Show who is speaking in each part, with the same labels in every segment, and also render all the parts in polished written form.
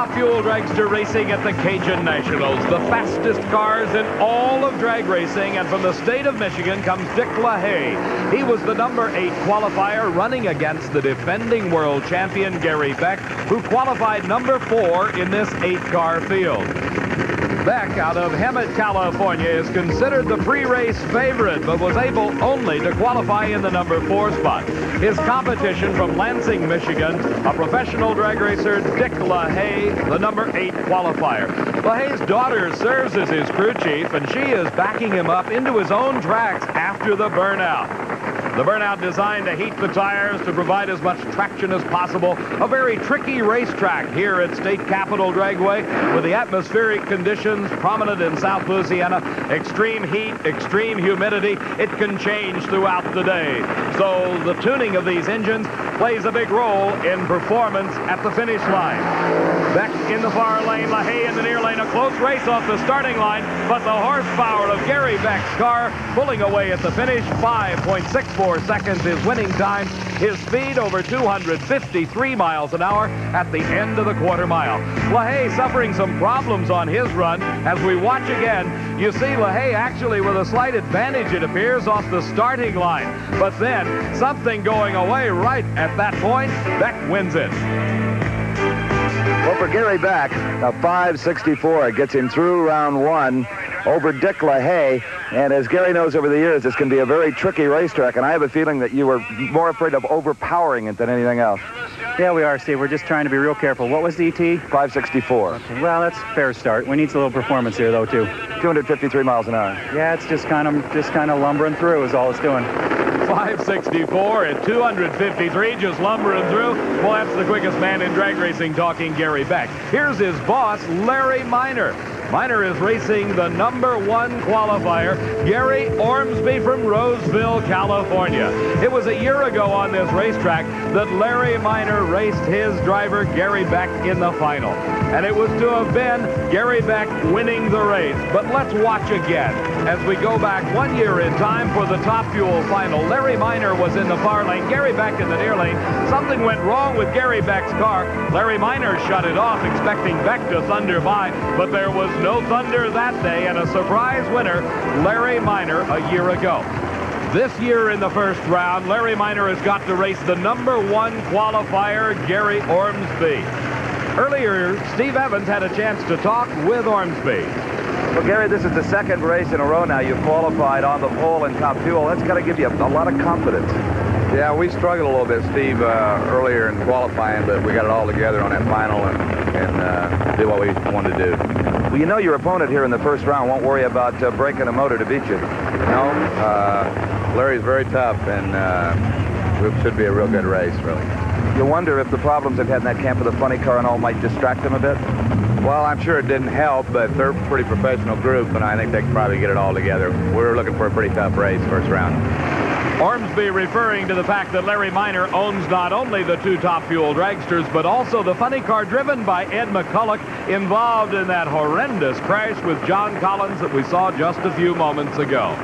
Speaker 1: top fuel dragster racing at the Cajun Nationals. The fastest cars in all of drag racing. And from the state of Michigan comes Dick LaHaye. He was the number 8 qualifier running against the defending world champion Gary Beck, who qualified number 4 in this 8-car field. Beck, out of Hemet, California, is considered the pre-race favorite, but was able only to qualify in the number 4 spot. His competition from Lansing, Michigan, a professional drag racer, Dick LaHaye, the number 8 qualifier. LaHaye's daughter serves as his crew chief, and she is backing him up into his own tracks after the burnout. The burnout designed to heat the tires to provide as much traction as possible. A very tricky racetrack here at State Capitol Dragway with the atmospheric conditions prominent in South Louisiana. Extreme heat, extreme humidity. It can change throughout the day. So the tuning of these engines plays a big role in performance at the finish line. Beck in the far lane, LaHaye in the near lane. A close race off the starting line, but the horsepower of Gary Beck's car pulling away at the finish. 5.64 seconds is winning time. His speed over 253 miles an hour at the end of the quarter mile. LaHaye suffering some problems on his run. As we watch again, you see LaHaye actually with a slight advantage, it appears, off the starting line. But then something going away right at that point. Beck wins it.
Speaker 2: Well, for Gary Beck, a 5.64 gets him through round 1 over Dick LaHaye. And as Gary knows over the years, this can be a very tricky racetrack, and I have a feeling that you were more afraid of overpowering it than anything else.
Speaker 3: Yeah, we are, Steve. We're just trying to be real careful. What was the ET?
Speaker 2: 5.64.
Speaker 3: Okay, well, that's a fair start. We need a little performance here, though, too.
Speaker 2: 253 miles an hour.
Speaker 3: Yeah, it's just kind of lumbering through is all it's doing.
Speaker 1: 5.64 at 253, just lumbering through. Well, that's the quickest man in drag racing, talking Gary Beck. Here's his boss, Larry Miner. Miner is racing the number 1 qualifier, Gary Ormsby from Roseville, California. It was a year ago on this racetrack that Larry Miner raced his driver, Gary Beck, in the final. And it was to have been Gary Beck winning the race. But let's watch again as we go back 1 year in time for the Top Fuel final. Larry Miner was in the far lane, Gary Beck in the near lane. Something went wrong with Gary Beck's car. Larry Miner shut it off, expecting Beck to thunder by, but there was no thunder that day, and a surprise winner, Larry Miner, a year ago. This year in the first round, Larry Miner has got to race the number 1 qualifier, Gary Ormsby. Earlier, Steve Evans had a chance to talk with Ormsby.
Speaker 2: Well, Gary, this is the 2nd race in a row now you've qualified on the pole in Top Fuel. That's got to give you a lot of confidence.
Speaker 4: Yeah, we struggled a little bit, Steve, earlier in qualifying, but we got it all together on that final and did what we wanted to do.
Speaker 2: Well, you know your opponent here in the first round won't worry about breaking a motor to beat you.
Speaker 4: No, Larry's very tough, and it should be a real good race, really.
Speaker 2: You wonder if the problems they've had in that camp with the funny car and all might distract them a bit?
Speaker 4: Well, I'm sure it didn't help, but they're a pretty professional group, and I think they can probably get it all together. We're looking for a pretty tough race first round.
Speaker 1: Ormsby referring to the fact that Larry Miner owns not only the 2 Top Fuel dragsters, but also the funny car driven by Ed McCulloch, involved in that horrendous crash with John Collins that we saw just a few moments ago.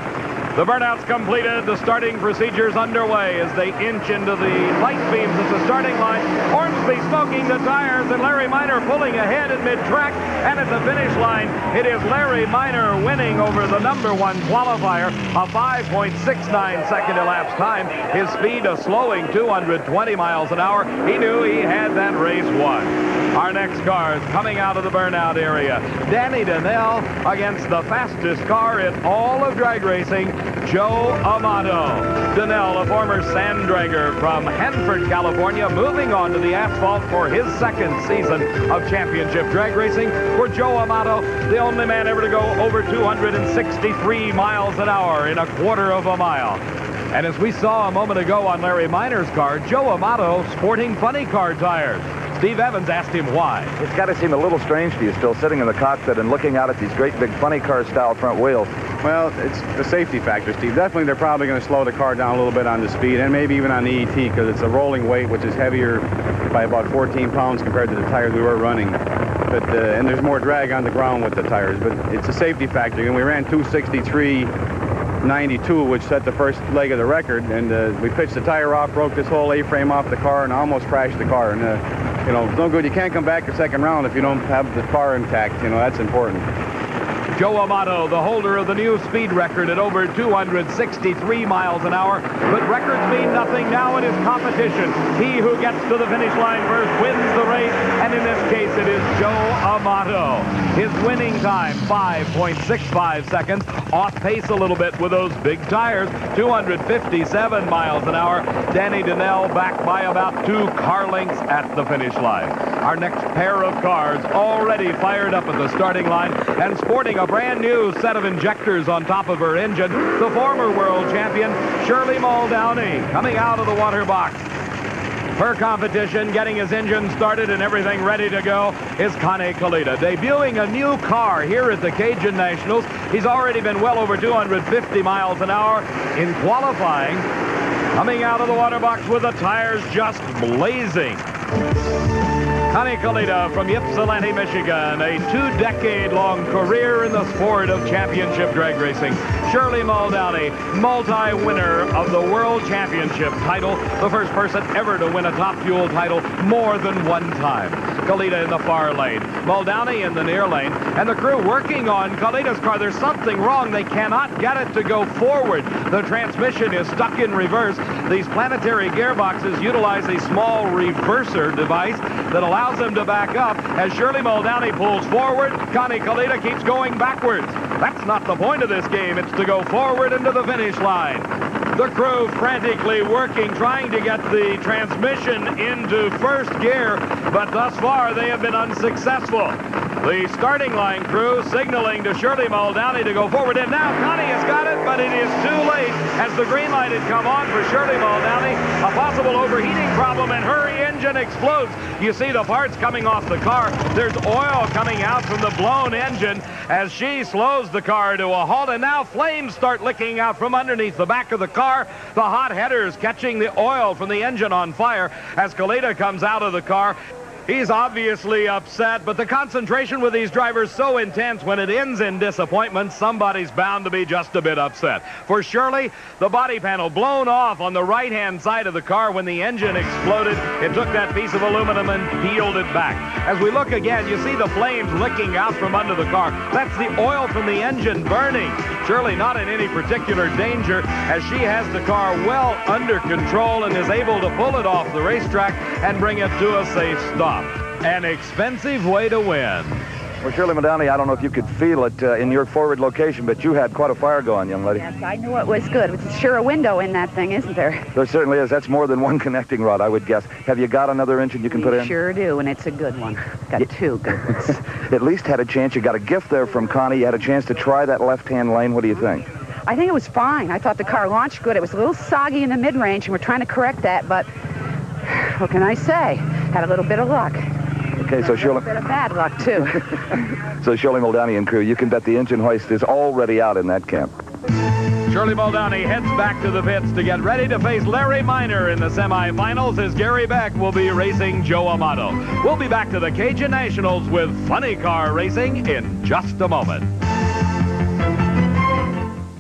Speaker 1: The burnout's completed. The starting procedure's underway as they inch into the light beams at the starting line. Ormsby smoking the tires and Larry Miner pulling ahead at mid-track. And at the finish line, it is Larry Miner winning over the number 1 qualifier, a 5.69 second elapsed time. His speed of slowing 220 miles an hour. He knew he had that race won. Our next car is coming out of the burnout area. Danny Donnell against the fastest car in all of drag racing, Joe Amato. Donnell, a former sand dragger from Hanford, California, moving on to the asphalt for his 2nd season of championship drag racing. For Joe Amato, the only man ever to go over 263 miles an hour in a quarter of a mile. And as we saw a moment ago on Larry Miner's car, Joe Amato sporting funny car tires. Steve Evans asked him why.
Speaker 2: It's got to seem a little strange to you still sitting in the cockpit and looking out at these great big funny car style front wheels.
Speaker 3: Well, it's the safety factor, Steve. Definitely they're probably going to slow the car down a little bit on the speed and maybe even on the ET because it's a rolling weight, which is heavier by about 14 pounds compared to the tires we were running. But and there's more drag on the ground with the tires, but it's a safety factor. And we ran 263.92, which set the first leg of the record, and we pitched the tire off, broke this whole A-frame off the car, and almost crashed the car. And You know, it's no good. You can't come back the second round if you don't have the car intact. You know, that's important.
Speaker 1: Joe Amato, the holder of the new speed record at over 263 miles an hour. But records mean nothing now in his competition. He who gets to the finish line first wins the race, and in this case it is Joe Amato. His winning time, 5.65 seconds, off pace a little bit with those big tires, 257 miles an hour. Danny Donnell back by about 2 car lengths at the finish line. Our next pair of cars already fired up at the starting line and sporting a brand new set of injectors on top of her engine. The former world champion, Shirley Muldowney, coming out of the water box. Her competition, getting his engine started and everything ready to go, is Connie Kalita, debuting a new car here at the Cajun Nationals. He's already been well over 250 miles an hour in qualifying, coming out of the water box with the tires just blazing. Connie Kalita from Ypsilanti, Michigan, a 2-decade-long career in the sport of championship drag racing. Shirley Muldowney, multi-winner of the World Championship title, the first person ever to win a Top Fuel title more than one time. Kalita in the far lane, Muldowney in the near lane, and the crew working on Kalita's car. There's something wrong. They cannot get it to go forward. The transmission is stuck in reverse. These planetary gearboxes utilize a small reverser device that allows them to back up. As Shirley Muldowney pulls forward, Connie Kalita keeps going backwards. That's not the point of this game. It's to go forward into the finish line. The crew frantically working, trying to get the transmission into first gear, but thus far they have been unsuccessful. The starting line crew signaling to Shirley Muldowney to go forward, and now Connie has got it, but it is too late as the green light had come on for Shirley Muldowney. A possible overheating problem, and her engine explodes. You see the parts coming off the car. There's oil coming out from the blown engine as she slows the car to a halt, and now flames start licking out from underneath the back of the car. The hot headers catching the oil from the engine on fire as Kalita comes out of the car. He's obviously upset, but the concentration with these drivers so intense, when it ends in disappointment, somebody's bound to be just a bit upset. For Shirley, the body panel blown off on the right-hand side of the car when the engine exploded. It took that piece of aluminum and peeled it back. As we look again, you see the flames licking out from under the car. That's the oil from the engine burning. Shirley not in any particular danger as she has the car well under control and is able to pull it off the racetrack and bring it to a safe stop. An expensive way to win.
Speaker 2: Well, Shirley Muldowney, I don't know if you could feel it in your forward location, but you had quite a fire going, young lady.
Speaker 5: Yes, I knew it was good. It's sure a window in that thing, isn't there?
Speaker 2: There certainly is. That's more than one connecting rod, I would guess. Have you got another engine you can put in?
Speaker 5: We sure do, and it's a good one. Got 2 good ones.
Speaker 2: At least had a chance. You got a gift there from Connie. You had a chance to try that left-hand lane. What do you think?
Speaker 5: I think it was fine. I thought the car launched good. It was a little soggy in the mid-range, and we're trying to correct that, but what can I say? Had a little bit of luck.
Speaker 2: Okay, so Shirley...
Speaker 5: A little bit of bad luck, too.
Speaker 2: So Shirley Muldowney and crew, you can bet the engine hoist is already out in that camp.
Speaker 1: Shirley Muldowney heads back to the pits to get ready to face Larry Minor in the semifinals as Gary Beck will be racing Joe Amato. We'll be back to the Cajun Nationals with funny car racing in just a moment.